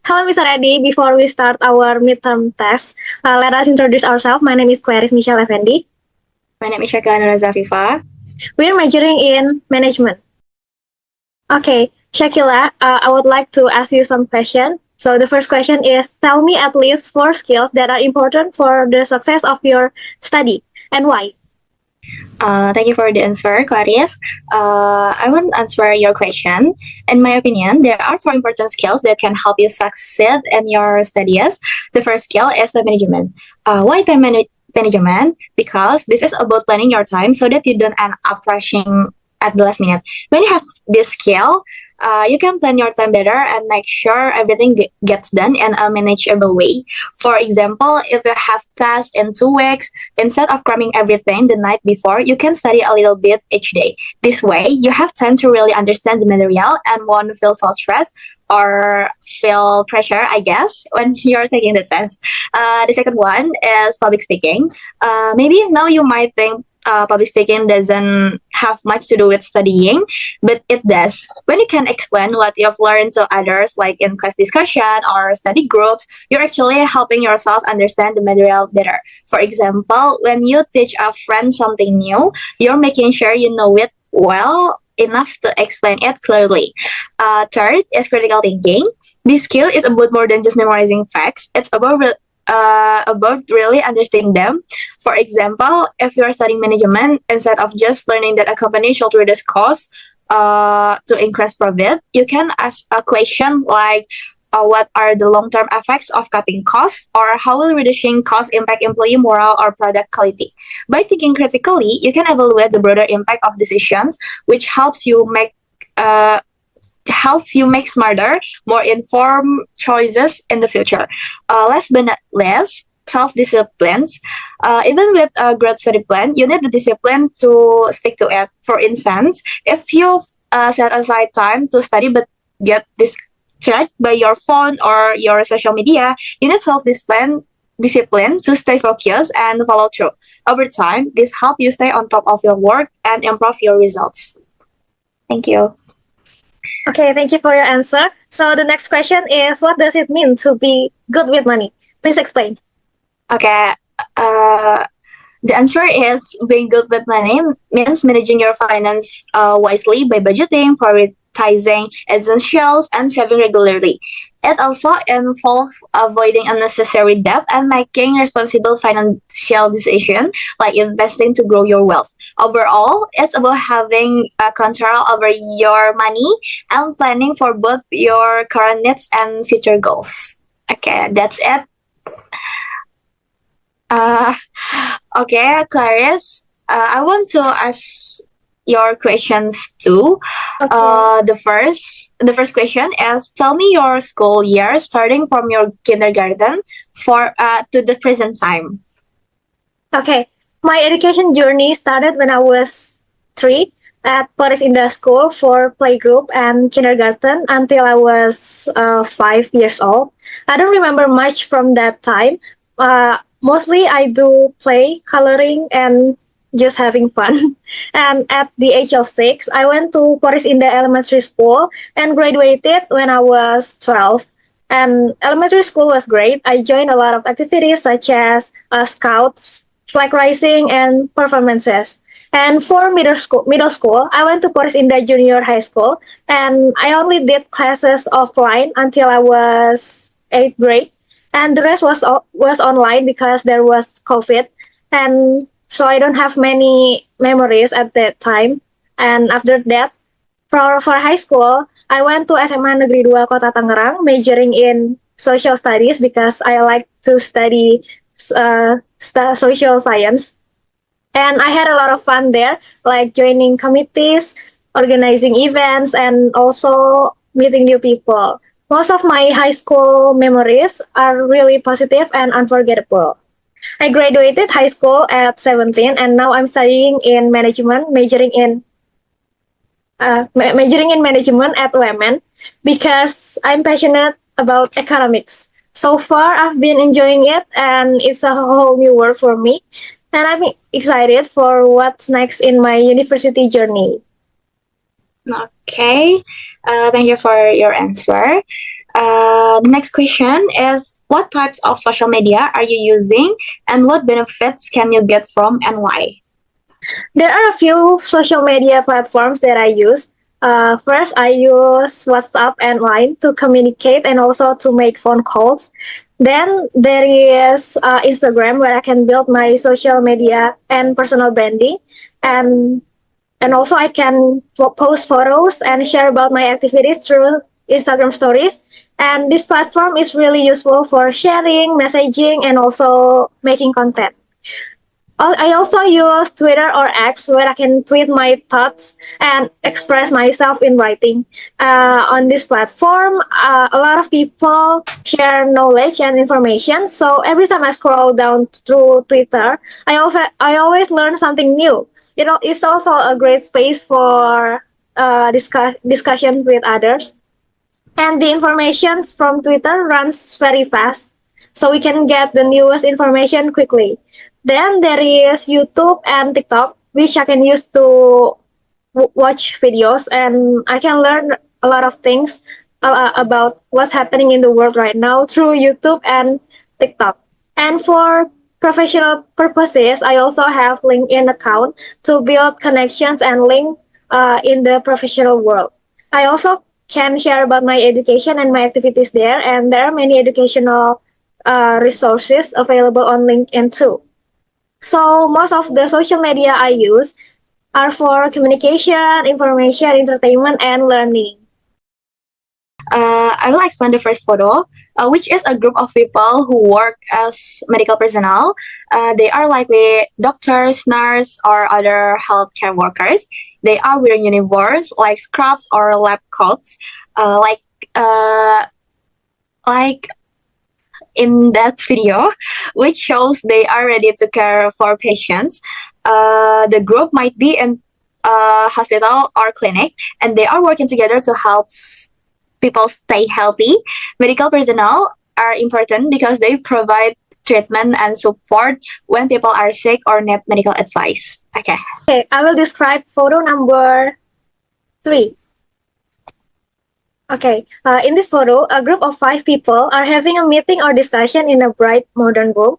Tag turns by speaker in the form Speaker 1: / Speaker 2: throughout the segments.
Speaker 1: Hello, Mr. Eddy. Before we start our midterm test, let us introduce ourselves. My name is Clarisse Michelle Effendi.
Speaker 2: My name is Shakila Zafifa.
Speaker 1: We're majoring in management. Okay, Shakila, I would like to ask you some questions. So the first question is, tell me at least 4 skills that are important for the success of your study and why.
Speaker 2: Thank you for the answer, Clarice. I want to answer your question. In my opinion, there are 4 important skills that can help you succeed in your studies. The first skill is the management. Why management? Because this is about planning your time so that you don't end up rushing at the last minute. When you have this skill, you can plan your time better and make sure everything gets done in a manageable way. For example, if you have tests in 2 weeks, instead of cramming everything the night before, you can study a little bit each day. This way, you have time to really understand the material and won't feel so stressed or feel pressure, I guess, when you're taking the test. The second one is public speaking. Maybe now you might think public speaking doesn't have much to do with studying, but it does. When you can explain what you've learned to others, like in class discussion or study groups, you're actually helping yourself understand the material better. For example, when you teach a friend something new, you're making sure you know it well enough to explain it clearly. Third is critical thinking. This skill is about more than just memorizing facts. It's about really understanding them. For example, if you are studying management, instead of just learning that a company should reduce costs to increase profit, you can ask a question like, what are the long-term effects of cutting costs, or how will reducing costs impact employee morale or product quality? By thinking critically, you can evaluate the broader impact of decisions, which helps you make smarter, more informed choices in the future. Last but not least, self-disciplines. Even with a great study plan, you need the discipline to stick to it. For instance, if you set aside time to study but get distracted by your phone or your social media, you need discipline to stay focused and follow through. Over time, this helps you stay on top of your work and improve your results. Thank you.
Speaker 1: Okay, thank you for your answer. So the next question is, what does it mean to be good with money? Please explain.
Speaker 2: Okay. The answer is being good with money means managing your finance wisely by budgeting, prioritizing essentials, and saving regularly. It also involves avoiding unnecessary debt and making responsible financial decisions like investing to grow your wealth. Overall, it's about having control over your money and planning for both your current needs and future goals. Okay, that's it. Uh, okay, Clarice, I want to ask your questions too.
Speaker 1: Okay.
Speaker 2: The first question is, tell me your school year starting from your kindergarten for to the present time.
Speaker 1: Okay, my education journey started when I was 3 at Paris Indah School for playgroup and kindergarten until I was 5 years old. I don't remember much from that time. Mostly I do play, coloring, and just having fun. And at the age of 6, I went to Paris Indah Elementary School and graduated when I was 12. And elementary school was great. I joined a lot of activities such as scouts, flag raising, and performances. And for middle school, I went to Paris Indah Junior High School, and I only did classes offline until I was 8th grade, and the rest was online because there was COVID, and so I don't have many memories at that time. And after that, for high school, I went to SMA Negeri 2 Kota Tangerang, majoring in social studies because I like to study social science. And I had a lot of fun there, like joining committees, organizing events, and also meeting new people. Most of my high school memories are really positive and unforgettable. I graduated high school at 17, and now I'm studying in management, majoring in management at UMN because I'm passionate about economics. So far, I've been enjoying it, and it's a whole new world for me. And I'm excited for what's next in my university journey.
Speaker 2: Okay, thank you for your answer. The next question is, what types of social media are you using and what benefits can you get from and why?
Speaker 1: There are a few social media platforms that I use. First, I use WhatsApp and Line to communicate and also to make phone calls. Then there is Instagram where I can build my social media and personal branding, and also I can post photos and share about my activities through Instagram stories. And this platform is really useful for sharing, messaging, and also making content. I also use Twitter or X where I can tweet my thoughts and express myself in writing. On this platform, a lot of people share knowledge and information. So every time I scroll down through Twitter, I always learn something new. You know, it's also a great space for discussion with others. And the information from Twitter runs very fast, so we can get the newest information quickly. Then there is YouTube and TikTok, which I can use to watch videos, and I can learn a lot of things about what's happening in the world right now through YouTube and TikTok. And for professional purposes, I also have LinkedIn account to build connections and link in the professional world. I also can share about my education and my activities there, and there are many educational resources available on LinkedIn too. So most of the social media I use are for communication, information, entertainment, and learning.
Speaker 2: I will explain the first photo, which is a group of people who work as medical personnel. They are likely doctors, nurses, or other healthcare workers. They are wearing uniforms like scrubs or lab coats, uh, like uh, like in that video, which shows they are ready to care for patients. The group might be in a hospital or clinic, and they are working together to help people stay healthy. Medical personnel are important because they provide treatment and support when people are sick or need medical advice. Okay.
Speaker 1: Okay, I will describe photo number 3. Okay, in this photo, a group of 5 people are having a meeting or discussion in a bright modern room.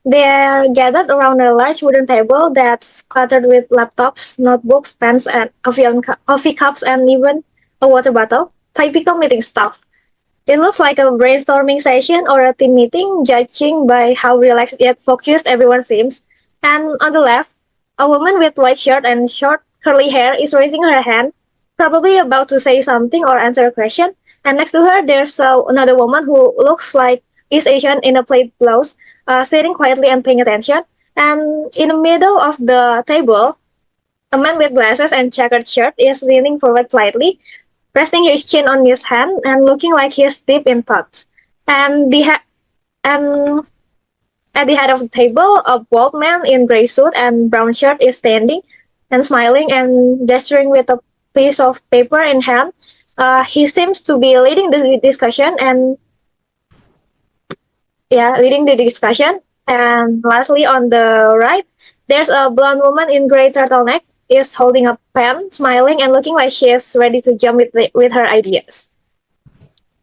Speaker 1: They are gathered around a large wooden table that's cluttered with laptops, notebooks, pens, and coffee cups, and even a water bottle. Typical meeting stuff. It looks like a brainstorming session or a team meeting, judging by how relaxed yet focused everyone seems. And on the left, a woman with white shirt and short curly hair is raising her hand, probably about to say something or answer a question. And next to her, there's another woman who looks like East Asian in a plaid blouse, sitting quietly and paying attention. And in the middle of the table, a man with glasses and checkered shirt is leaning forward slightly, resting his chin on his hand and looking like he's deep in thought. And and at the head of the table, a bald man in gray suit and brown shirt is standing and smiling and gesturing with a piece of paper in hand. He seems to be leading the discussion and leading the discussion. And lastly, on the right, there's a blonde woman in gray turtleneck is holding a pen, smiling and looking like she is ready to jump with her ideas.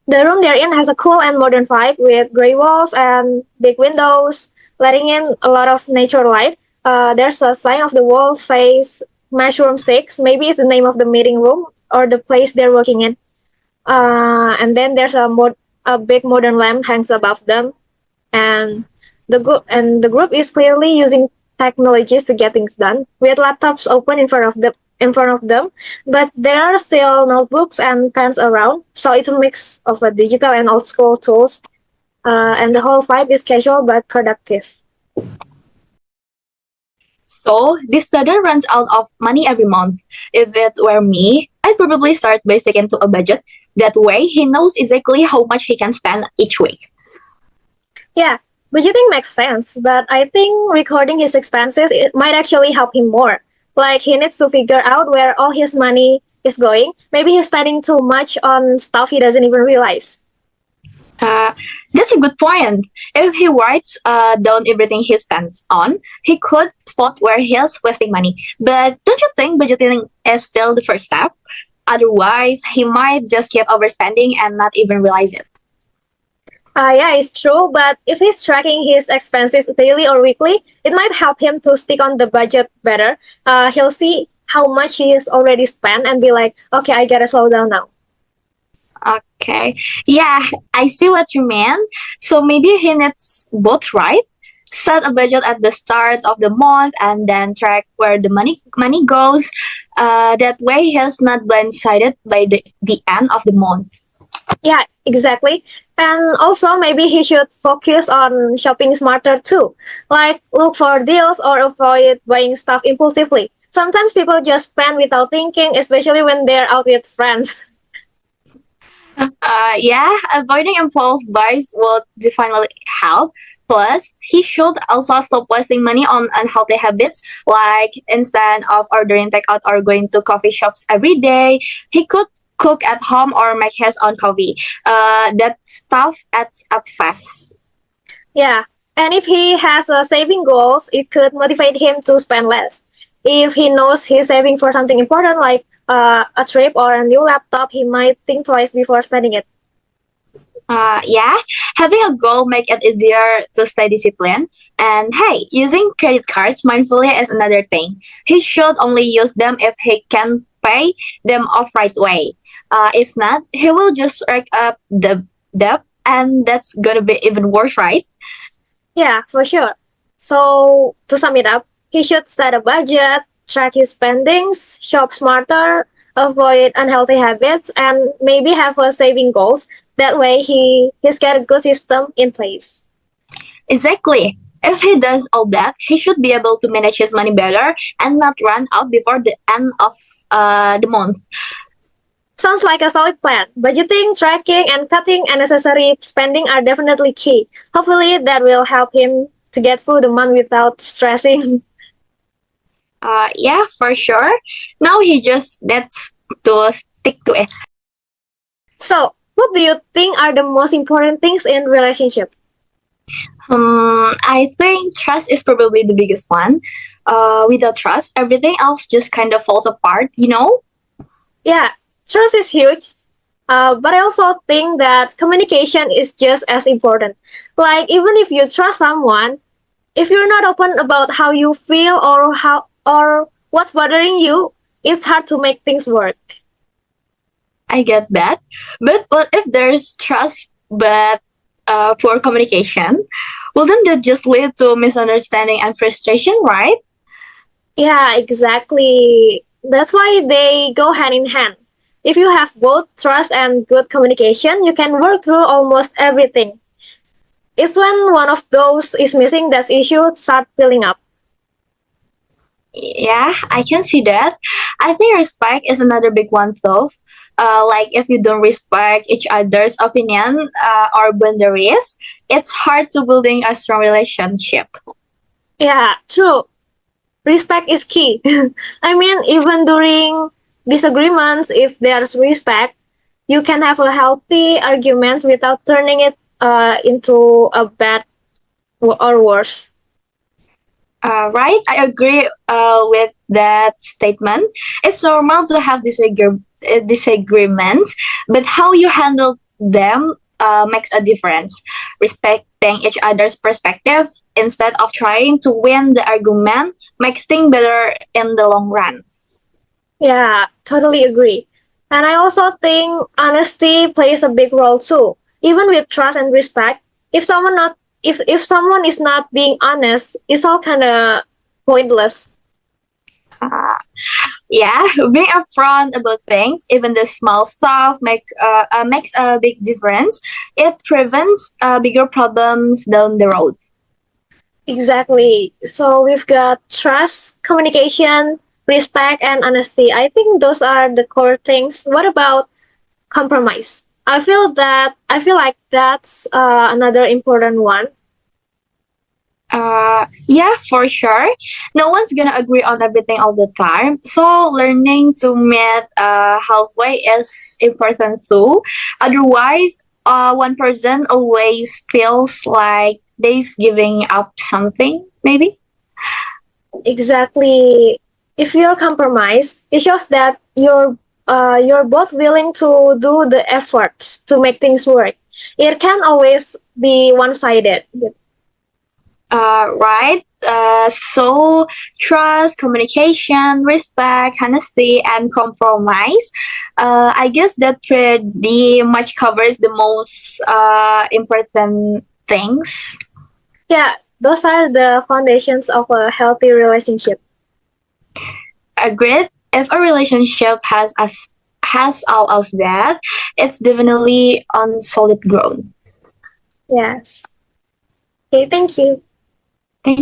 Speaker 1: The room they're in has a cool and modern vibe with gray walls and big windows, letting in a lot of natural light. There's a sign of the wall says Mushroom 6, maybe it's the name of the meeting room or the place they're working in. And then there's a big modern lamp hangs above them, and the group is clearly using technologies to get things done with laptops open in front of them, but there are still notebooks and pens around, so it's a mix of a digital and old school tools, and the whole vibe is casual but productive.
Speaker 2: So this study runs out of money every month. If it were me, I'd probably start by sticking to a budget. That way, he knows exactly how much he can spend each week.
Speaker 1: Yeah, budgeting makes sense, but I think recording his expenses it might actually help him more. Like he needs to figure out where all his money is going. Maybe he's spending too much on stuff he doesn't even realize.
Speaker 2: Uh, that's a good point. If he writes down everything he spends on, he could spot where he's wasting money. But don't you think budgeting is still the first step? Otherwise, he might just keep overspending and not even realize it.
Speaker 1: Yeah, it's true, but if he's tracking his expenses daily or weekly, it might help him to stick on the budget better. He'll see how much he has already spent and be like, okay, I gotta slow down now.
Speaker 2: Okay. Yeah, I see what you mean. So maybe he needs both, right? Set a budget at the start of the month and then track where the money goes. That way he's not blindsided by the end of the month.
Speaker 1: Yeah, exactly. And also, maybe he should focus on shopping smarter too. Like, look for deals or avoid buying stuff impulsively. Sometimes people just spend without thinking, especially when they're out with friends.
Speaker 2: Yeah, avoiding impulse buys would definitely help. Plus, he should also stop wasting money on unhealthy habits, like instead of ordering takeout or going to coffee shops every day, he could cook at home or make his own coffee. That stuff adds up fast.
Speaker 1: Yeah, and if he has saving goals, it could motivate him to spend less. If he knows he's saving for something important like a trip or a new laptop, he might think twice before spending it.
Speaker 2: Yeah, having a goal make it easier to stay disciplined. And hey, using credit cards mindfully is another thing. He should only use them if he can pay them off right way. If not, he will just rack up the debt, and that's gonna be even worse, right?
Speaker 1: Yeah, for sure. So, to sum it up, he should set a budget, track his spendings, shop smarter, avoid unhealthy habits, and maybe have a saving goals. That way, he's got a good system in place.
Speaker 2: Exactly. If he does all that, he should be able to manage his money better and not run out before the end of the month.
Speaker 1: Sounds like a solid plan. Budgeting, tracking, and cutting unnecessary spending are definitely key. Hopefully, that will help him to get through the month without stressing.
Speaker 2: Yeah, for sure. Now he just needs to stick to it.
Speaker 1: So, what do you think are the most important things in relationship?
Speaker 2: I think trust is probably the biggest one. Without trust, everything else just kind of falls apart, you know?
Speaker 1: Yeah, trust is huge, but I also think that communication is just as important. Like, even if you trust someone, if you're not open about how you feel or what's bothering you, it's hard to make things work.
Speaker 2: I get that. But what if there's trust but poor communication? Wouldn't that just lead to misunderstanding and frustration, right?
Speaker 1: Yeah, exactly. That's why they go hand in hand. If you have both trust and good communication, you can work through almost everything. It's when one of those is missing that issue start building up.
Speaker 2: Yeah, I can see that. I think respect is another big one, though. Like if you don't respect each other's opinion or boundaries, it's hard to building a strong relationship.
Speaker 1: Yeah, true. Respect is key. I mean, even during disagreements, if there's respect, you can have a healthy argument without turning it into a bad or worse.
Speaker 2: Right? I agree with that statement. It's normal to have disagreements, but how you handle them makes a difference. Respecting each other's perspective instead of trying to win the argument makes things better in the long run.
Speaker 1: Yeah, totally agree. And I also think honesty plays a big role too. Even with trust and respect, if someone is not being honest, it's all kind of pointless.
Speaker 2: Uh, yeah, being upfront about things, even the small stuff, makes a big difference. It prevents bigger problems down the road.
Speaker 1: Exactly. So we've got trust, communication, respect, and honesty. I think those are the core things. What about compromise? I feel like that's another important one.
Speaker 2: Yeah, for sure. No one's gonna agree on everything all the time. So learning to meet halfway is important too. Otherwise, one person always feels like they've giving up something. Maybe.
Speaker 1: Exactly. If you're compromised, it shows that you're both willing to do the efforts to make things work. it can always be one-sided.
Speaker 2: Right. So trust, communication, respect, honesty, and compromise. I guess that pretty much covers the most important things.
Speaker 1: Yeah, those are the foundations of a healthy relationship.
Speaker 2: Agreed. If a relationship has all of that, it's definitely on solid ground.
Speaker 1: Yes. Okay, thank you.
Speaker 2: Thank